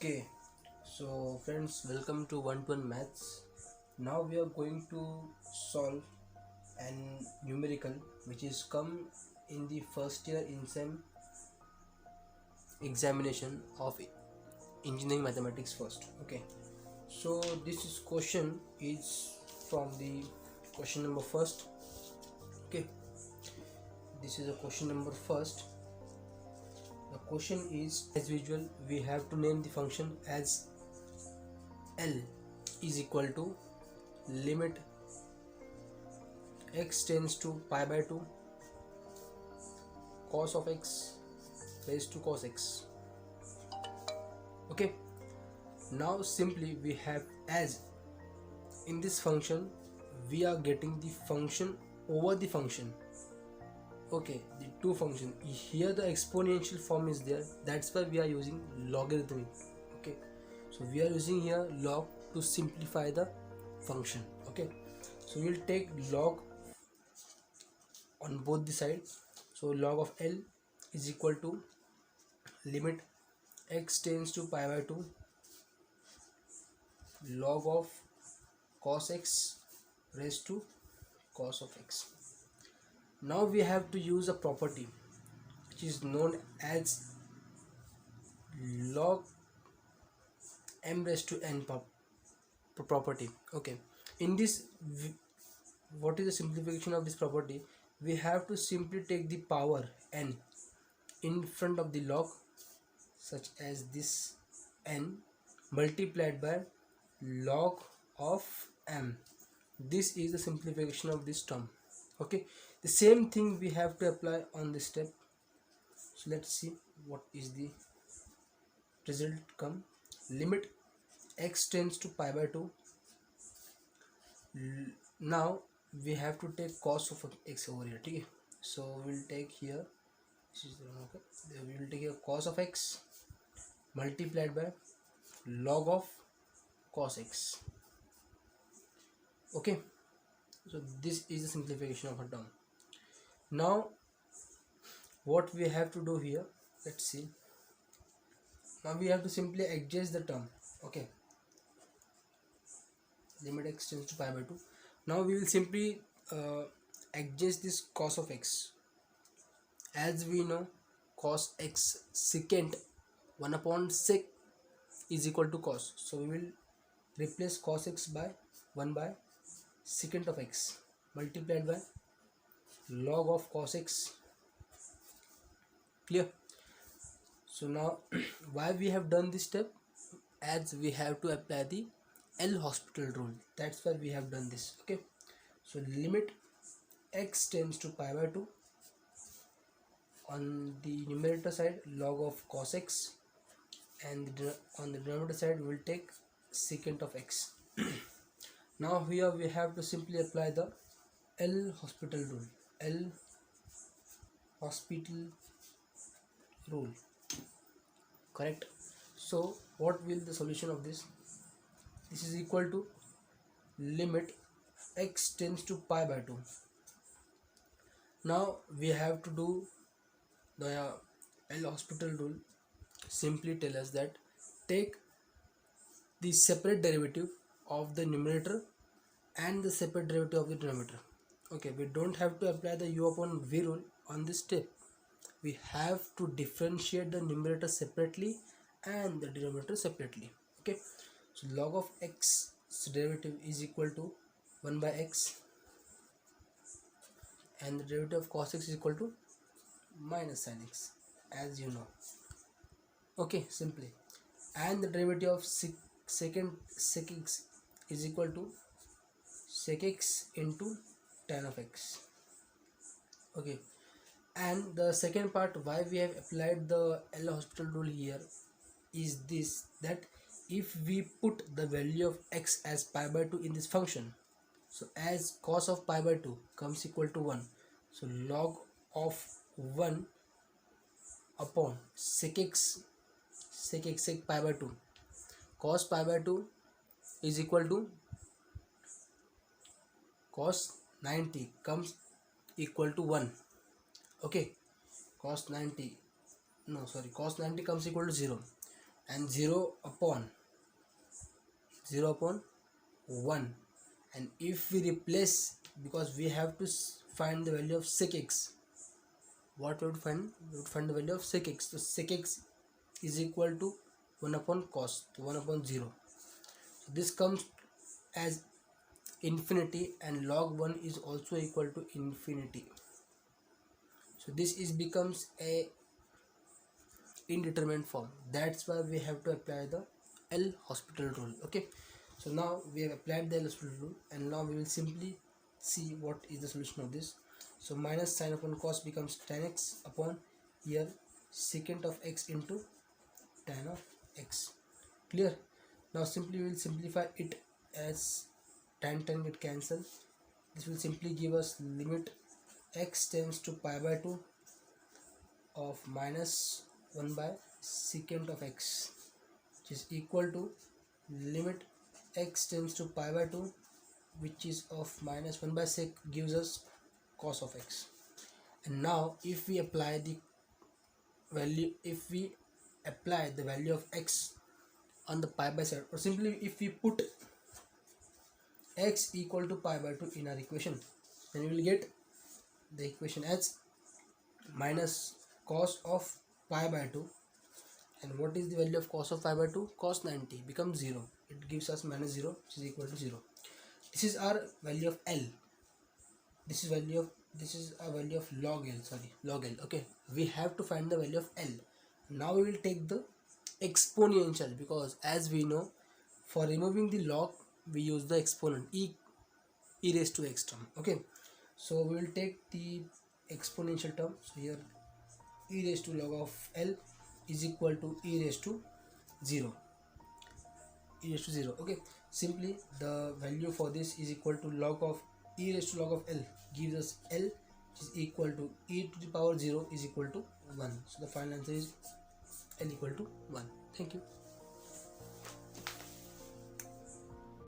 Okay, so friends, welcome to one-to-one maths. Now we are going to solve an numerical which is come in the first year in SEM examination of engineering mathematics first. Okay, so this is question is from the question number first. Okay, this is a question number first. The question is as usual we have to name the function as L is equal to limit x tends to pi by 2 cos of x raised to cos x. Okay, now simply we have, as in this function we are getting the function over the function. Okay, the two function here, the exponential form is there, that's why we are using logarithmic. Okay, so we are using here log to simplify the function. Okay, so we'll take log on both the sides. So log of L is equal to limit x tends to pi by 2 log of cos x raised to cos of x. Now we have to use a property which is known as log m raised to n property. Okay, in this, what is the simplification of this property? We have to simply take the power n in front of the log, such as this n multiplied by log of m. This is the simplification of this term. Okay, the same thing we have to apply on this step. So let's see what is the result come. Limit x tends to pi by 2. Now we have to take cos of x over here. Okay, so we'll take here, this is the one. Okay, we will take here cos of x multiplied by log of cos x. Okay, so this is the simplification of a term. Now what we have to do here, let's see. Now we have to simply adjust the term. Okay, limit x tends to pi by 2. Now we will simply adjust this cos of x. As we know, cos x secant 1 upon sec is equal to cos, so we will replace cos x by 1 by secant of x multiplied by log of cos x. Clear? So now why we have done this step? As we have to apply the L'Hospital rule, that's why we have done this. Okay, so limit x tends to pi by 2, on the numerator side log of cos x, and on the denominator side we will take secant of x. Now here we have to simply apply the L'Hospital rule. L'Hospital rule, correct? So what will the solution of this? This is equal to limit x tends to pi by 2. Now we have to do the L'Hospital rule. Simply tell us that take the separate derivative of the numerator and the separate derivative of the denominator. Okay, we don't have to apply the u upon v rule on this step. We have to differentiate the numerator separately and the denominator separately. Okay, so log of x derivative is equal to 1 by x, and the derivative of cos x is equal to minus sin x, as you know. Okay, simply, and the derivative of secant sec x is equal to sec x into tan of x. Okay, and the second part why we have applied the L'Hospital rule here is this, that if we put the value of x as pi by 2 in this function, so as cos of pi by 2 comes equal to 1, so log of 1 upon sec pi by 2 cos pi by 2 is equal to cos 90 comes equal to 1. Okay, cos 90 comes equal to 0. and 0 upon 1. And if we replace, because we have to find the value of sec x, what we would find? We would find the value of sec x. So sec x is equal to 1 upon cos, 1 upon 0. So this comes as infinity, and log 1 is also equal to infinity. So this is becomes a indeterminate form. That's why we have to apply the L'Hospital rule. Okay, so now we have applied the L'Hospital rule, and now we will simply see what is the solution of this. So minus sine upon cos becomes tan x upon here secant of x into tan of x. Clear? Now simply we will simplify it as tan get cancel. This will simply give us limit x tends to pi by 2 of minus 1 by secant of x, which is equal to limit x tends to pi by 2, which is of minus 1 by sec, gives us cos of x. And now if we apply the value of x on the pi by side, or simply if we put x equal to pi by 2 in our equation, then we will get the equation as minus cos of pi by 2. And what is the value of cos of pi by 2? Cos 90 becomes 0. It gives us minus 0, which is equal to 0. This is our value of L. This is a value of log L. Okay, we have to find the value of L. Now we will take the exponential, because as we know, for removing the log we use the exponent e raised to x term. Okay, so we will take the exponential term. So here e raised to log of L is equal to e raised to 0. Okay, simply the value for this is equal to log of e raised to log of L, gives us L, which is equal to e to the power 0 is equal to 1. So the final answer is L equal to 1. Thank you.